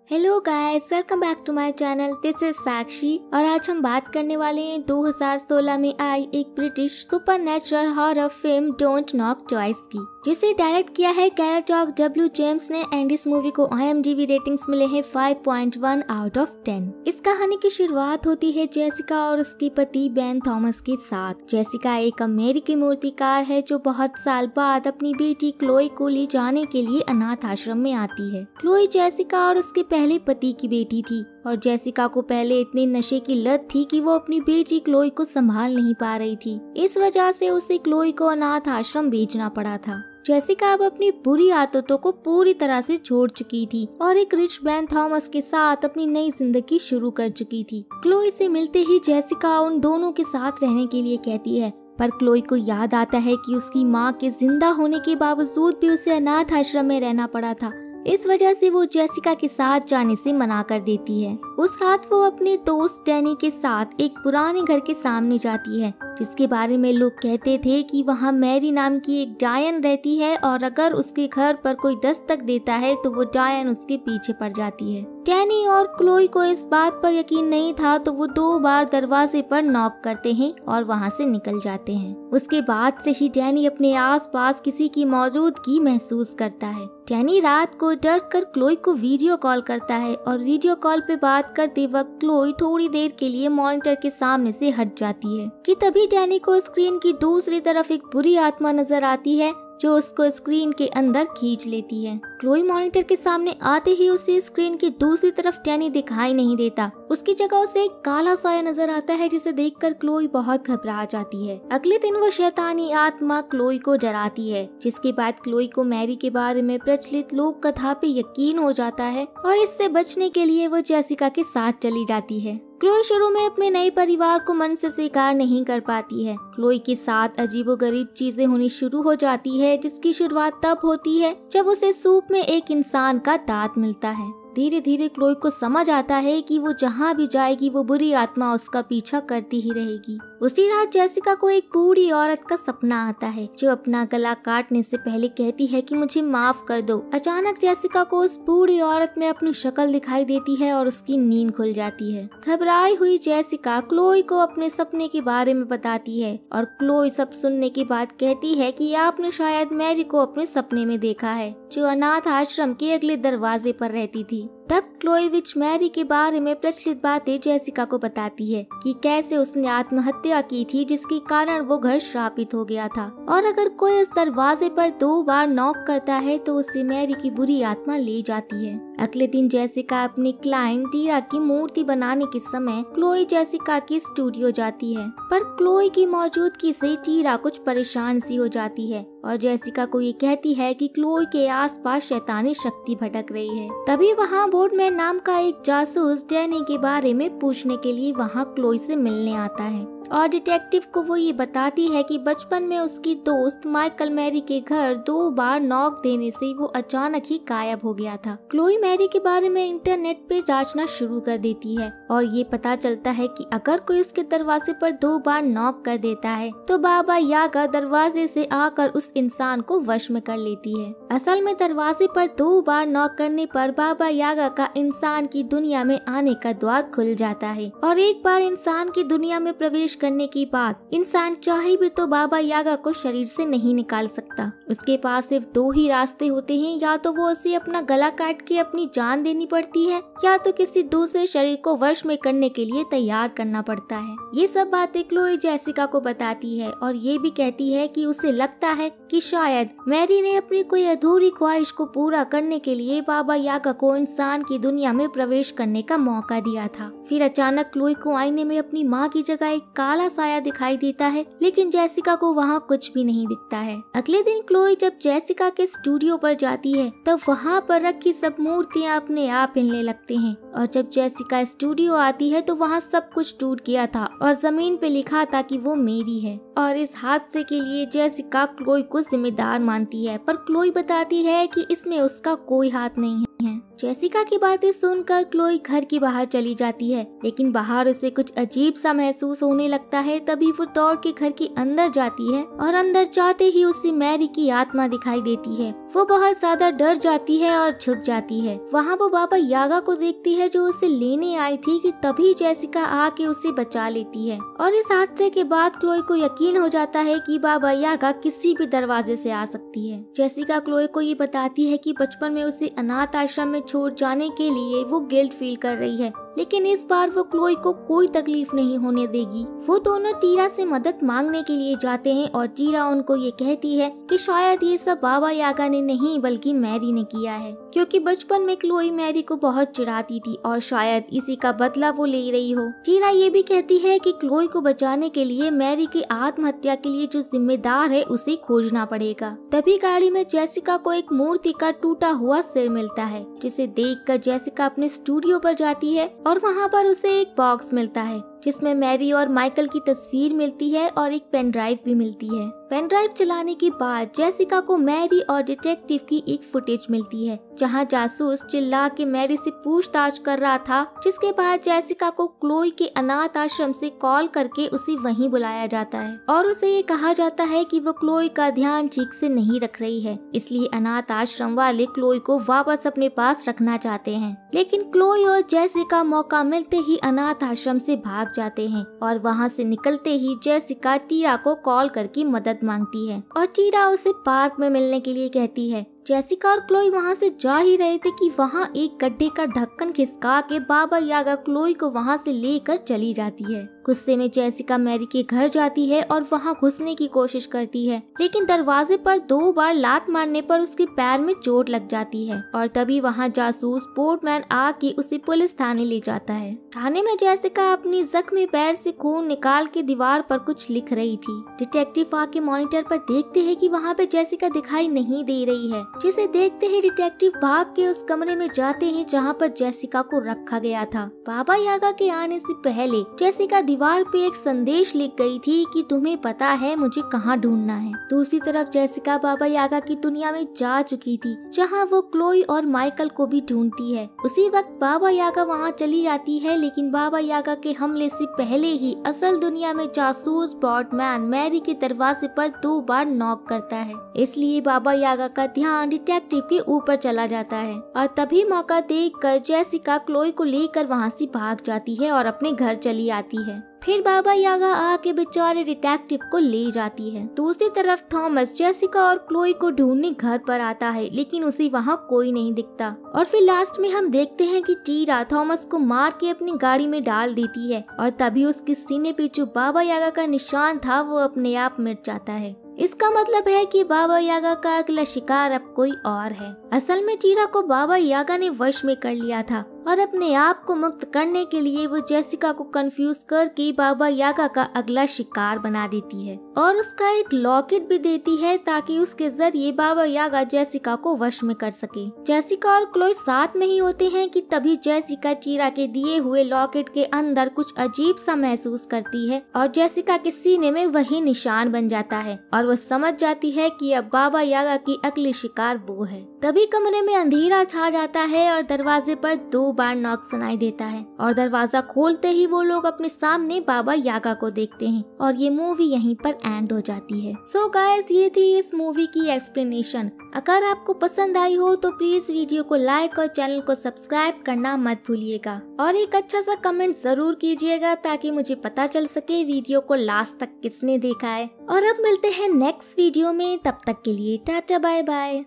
Hello guys, welcome back to my channel. This is Sakshi और आज हम बात करने वाले हैं 2016 में आई एक British supernatural horror film don't knock twice की, जिसे डायरेक्ट किया है गैरेट डब्ल्यू जेम्स ने एंड इस मूवी को IMDb रेटिंग्स मिले हैं 5.1 आउट ऑफ 10। इस कहानी की शुरुआत होती है जेसिका और उसके पति बेन थॉमस के साथ। जेसिका एक अमेरिकी मूर्तिकार है जो बहुत साल बाद अपनी बेटी क्लोई को ले जाने के लिए अनाथ आश्रम में आती है। क्लोई जेसिका और उसके पहले पति की बेटी थी और जेसिका को पहले इतने नशे की लत थी कि वो अपनी बेटी क्लोई को संभाल नहीं पा रही थी। इस वजह से उसे क्लोई को अनाथ आश्रम भेजना पड़ा था। जेसिका अब अपनी बुरी आदतों को पूरी तरह से छोड़ चुकी थी और एक रिच बेन थॉमस के साथ अपनी नई जिंदगी शुरू कर चुकी थी। क्लोई से मिलते ही जेसिका उन दोनों के साथ रहने के लिए कहती है, पर क्लोई को याद आता है कि उसकी माँ के जिंदा होने के बावजूद भी उसे अनाथ आश्रम में रहना पड़ा था। इस वजह से वो जेसिका के साथ जाने से मना कर देती है। उस रात वो अपने दोस्त डैनी के साथ एक पुराने घर के सामने जाती है, जिसके बारे में लोग कहते थे कि वहाँ मैरी नाम की एक डायन रहती है और अगर उसके घर पर कोई दस्तक देता है तो वो डायन उसके पीछे पड़ जाती है। डैनी और क्लोई को इस बात पर यकीन नहीं था तो वो 2 बार दरवाजे पर नॉक करते हैं और वहाँ से निकल जाते हैं। उसके बाद से ही डैनी अपने आसपास किसी की मौजूदगी महसूस करता है। डैनी रात को डर कर क्लोई को वीडियो कॉल करता है और वीडियो कॉल पे बात करते वक्त क्लोई थोड़ी देर के लिए मॉनिटर के सामने से हट जाती है कि तभी डैनी को स्क्रीन की दूसरी तरफ एक बुरी आत्मा नजर आती है जो उसको स्क्रीन के अंदर खींच लेती है। क्लोई मॉनिटर के सामने आते ही उसे स्क्रीन की दूसरी तरफ डैनी दिखाई नहीं देता। उसकी जगह उसे एक काला साया नजर आता है जिसे देखकर क्लोई बहुत घबरा जाती है। अगले दिन वो शैतानी आत्मा क्लोई को डराती है, जिसके बाद क्लोई को मैरी के बारे में प्रचलित लोक कथा पे यकीन हो जाता है और इससे बचने के लिए वो जेसिका के साथ चली जाती है। क्लोई शुरू में अपने नए परिवार को मन से स्वीकार नहीं कर पाती है। क्लोई के साथ अजीबोगरीब चीजें होनी शुरू हो जाती है, जिसकी शुरुआत तब होती है जब उसे सूप में एक इंसान का दांत मिलता है। धीरे धीरे क्लोई को समझ आता है कि वो जहाँ भी जाएगी वो बुरी आत्मा उसका पीछा करती ही रहेगी। उसी रात जेसिका को एक बूढ़ी औरत का सपना आता है जो अपना गला काटने से पहले कहती है कि मुझे माफ कर दो। अचानक जेसिका को उस बूढ़ी औरत में अपनी शक्ल दिखाई देती है और उसकी नींद खुल जाती है। घबराई हुई जेसिका क्लोई को अपने सपने के बारे में बताती है और क्लोई सब सुनने के बाद कहती है कि आपने शायद मैरी को अपने सपने में देखा है, जो अनाथ आश्रम के अगले दरवाजे पर रहती थी। तब क्लोई विच मैरी के बारे में प्रचलित बातें जेसिका को बताती है कि कैसे उसने आत्महत्या की थी, जिसके कारण वो घर श्रापित हो गया था और अगर कोई उस दरवाजे पर 2 बार नॉक करता है तो उसे मैरी की बुरी आत्मा ले जाती है। अगले दिन जेसिका अपने क्लाइंट टीरा की मूर्ति बनाने के समय क्लोई जेसिका की स्टूडियो जाती है, पर क्लोई की मौजूदगी से टीरा कुछ परेशान सी हो जाती है और जेसिका को ये कहती है कि क्लोई के आसपास शैतानी शक्ति भटक रही है। तभी वहाँ बोर्डमैन नाम का एक जासूस डैनी के बारे में पूछने के लिए वहाँ क्लोई से मिलने आता है और डिटेक्टिव को वो ये बताती है कि बचपन में उसकी दोस्त माइकल मैरी के घर 2 बार नॉक देने से वो अचानक ही गायब हो गया था। क्लोई मैरी के बारे में इंटरनेट पे जांचना शुरू कर देती है और ये पता चलता है कि अगर कोई उसके दरवाजे पर 2 बार नॉक कर देता है तो बाबा यागा दरवाजे से आकर उस इंसान को वश में कर लेती है। असल में दरवाजे पर 2 बार नॉक करने पर बाबा यागा का इंसान की दुनिया में आने का द्वार खुल जाता है और एक बार इंसान की दुनिया में प्रवेश करने के बाद इंसान चाहे भी तो बाबा यागा को शरीर से नहीं निकाल सकता। उसके पास सिर्फ 2 ही रास्ते होते हैं, या तो वो उसे अपना गला काट के अपनी जान देनी पड़ती है या तो किसी दूसरे शरीर को वश में करने के लिए तैयार करना पड़ता है। ये सब बातें क्लोई जेसिका को बताती है और ये भी कहती है कि उसे लगता है कि शायद मैरी ने अपनी कोई अधूरी ख्वाहिश को पूरा करने के लिए बाबा यागा को इंसान की दुनिया में प्रवेश करने का मौका दिया था। फिर अचानक क्लोई को आईने में अपनी माँ की जगह एक काला साया दिखाई देता है, लेकिन जेसिका को वहाँ कुछ भी नहीं दिखता है। अगले दिन क्लोई जब जेसिका के स्टूडियो पर जाती है तब वहाँ पर रखी सब मूर्तियाँ अपने आप हिलने लगते हैं और जब जेसिका स्टूडियो आती है तो वहाँ सब कुछ टूट गया था और जमीन पे लिखा था कि वो मेरी है और इस हादसे के लिए जेसिका क्लोई को जिम्मेदार मानती है, पर क्लोई बताती है कि इसमें उसका कोई हाथ नहीं है। जेसिका की बातें सुनकर क्लोई घर के बाहर चली जाती है, लेकिन बाहर उसे कुछ अजीब सा महसूस होने लगता है। तभी वो दौड़ के घर के अंदर जाती है और अंदर जाते ही उसे मैरी की आत्मा दिखाई देती है वो बहुत ज्यादा डर जाती है और छुप जाती है। वहाँ वो बाबा यागा को देखती है जो उसे लेने आई थी कि तभी जेसिका आके उसे बचा लेती है। और इस हादसे के बाद क्लोई को यकीन हो जाता है कि बाबा यागा किसी भी दरवाजे से आ सकती है। जेसिका क्लोई को ये बताती है कि बचपन में उसे अनाथ आश्रम में छोड़ जाने के लिए वो गिल्ट फील कर रही है, लेकिन इस बार वो क्लोई को कोई तकलीफ नहीं होने देगी। वो दोनों टीरा से मदद मांगने के लिए जाते हैं और टीरा उनको ये कहती है कि शायद ये सब बाबा यागा ने नहीं बल्कि मैरी ने किया है, क्योंकि बचपन में क्लोई मैरी को बहुत चिढ़ाती थी और शायद इसी का बदला वो ले रही हो। टीरा ये भी कहती है कि क्लोई को बचाने के लिए मैरी की आत्महत्या के लिए जो जिम्मेदार है उसे खोजना पड़ेगा। तभी गाड़ी में जेसिका को एक मूर्ति का टूटा हुआ सिर मिलता है, जिसे देखकर जेसिका अपने स्टूडियो पर जाती है और वहाँ पर उसे एक बॉक्स मिलता है जिसमें मैरी और माइकल की तस्वीर मिलती है और एक पेन ड्राइव भी मिलती है। पेन ड्राइव चलाने के बाद जेसिका को मैरी और डिटेक्टिव की एक फुटेज मिलती है जहां जासूस चिल्ला के मैरी से पूछताछ कर रहा था, जिसके बाद जेसिका को क्लोई के अनाथ आश्रम से कॉल करके उसे वहीं बुलाया जाता है और उसे ये कहा जाता है कि वो क्लोई का ध्यान ठीक से नहीं रख रही है, इसलिए अनाथ आश्रम वाले क्लोई को वापस अपने पास रखना चाहते हैं। लेकिन क्लोई और जेसिका मौका मिलते ही अनाथ आश्रम से भाग जाते हैं और वहाँ से निकलते ही जेसिका टीरा को कॉल करके मदद मांगती है और टीरा उसे पार्क में मिलने के लिए कहती है। जेसिका और क्लोई वहाँ से जा ही रहे थे कि वहाँ एक गड्ढे का ढक्कन खिसका के बाबा यागा क्लोई को वहाँ से लेकर चली जाती है। गुस्से में जेसिका मैरी के घर जाती है और वहाँ घुसने की कोशिश करती है, लेकिन दरवाजे पर 2 बार लात मारने पर उसके पैर में चोट लग जाती है और तभी वहाँ जासूस पोर्टमैन आके उसे पुलिस थाने ले जाता है। थाने में जेसिका अपनी जख्मी पैर से खून निकाल के दीवार पर कुछ लिख रही थी। डिटेक्टिव आके मॉनिटर पर देखते हैं कि वहाँ पे जेसिका दिखाई नहीं दे रही है, जिसे देखते ही डिटेक्टिव भाग के उस कमरे में जाते हैं जहाँ पर जेसिका को रखा गया था। बाबा यागा के आने से पहले जेसिका दीवार पे एक संदेश लिख गई थी कि तुम्हें पता है मुझे कहाँ ढूंढना है। दूसरी तरफ जेसिका बाबा यागा की दुनिया में जा चुकी थी जहाँ वो क्लोई और माइकल को भी ढूंढती है। उसी वक्त बाबा यागा वहाँ चली जाती है, लेकिन बाबा यागा के हमले से पहले ही असल दुनिया में जासूस पोर्टमैन मैरी के दरवाजे पर 2 बार नॉक करता है, इसलिए बाबा यागा का ध्यान डिटेक्टिव के ऊपर चला जाता है और तभी मौका देखकर जेसिका क्लोई को लेकर वहाँ से भाग जाती है और अपने घर चली आती है। फिर बाबा यागा आके बेचारे डिटेक्टिव को ले जाती है। दूसरी तरफ थॉमस जेसिका और क्लोई को ढूंढने घर पर आता है, लेकिन उसे वहाँ कोई नहीं दिखता और फिर लास्ट में हम देखते हैं कि टीरा थॉमस को मार के अपनी गाड़ी में डाल देती है और तभी उसके सीने पे जो बाबा यागा का निशान था वो अपने आप मिट जाता है। इसका मतलब है कि बाबा यागा का अगला शिकार अब कोई और है। असल में टीरा को बाबा यागा ने वश में कर लिया था और अपने आप को मुक्त करने के लिए वो जेसिका को कंफ्यूज करके बाबा यागा का अगला शिकार बना देती है और उसका एक लॉकेट भी देती है ताकि उसके जरिए बाबा यागा जेसिका को वश में कर सके। जेसिका और क्लोई साथ में ही होते हैं कि तभी जेसिका टीरा के दिए हुए लॉकेट के अंदर कुछ अजीब सा महसूस करती है और जेसिका के सीने में वही निशान बन जाता है और वो समझ जाती है कि अब बाबा यागा की अगली शिकार वो है। तभी कमरे में अंधेरा छा जाता है और दरवाजे पर 2 बार नॉक सुनाई देता है और दरवाजा खोलते ही वो लोग अपने सामने बाबा यागा को देखते हैं और ये मूवी यहीं पर एंड हो जाती है। सो गाइस, ये थी इस मूवी की एक्सप्लेनेशन। अगर आपको पसंद आई हो तो प्लीज वीडियो को लाइक और चैनल को सब्सक्राइब करना मत भूलिएगा और एक अच्छा सा कमेंट जरूर कीजिएगा ताकि मुझे पता चल सके वीडियो को लास्ट तक किसने देखा है। और अब मिलते हैं नेक्स्ट वीडियो में, तब तक के लिए टाटा बाय बाय।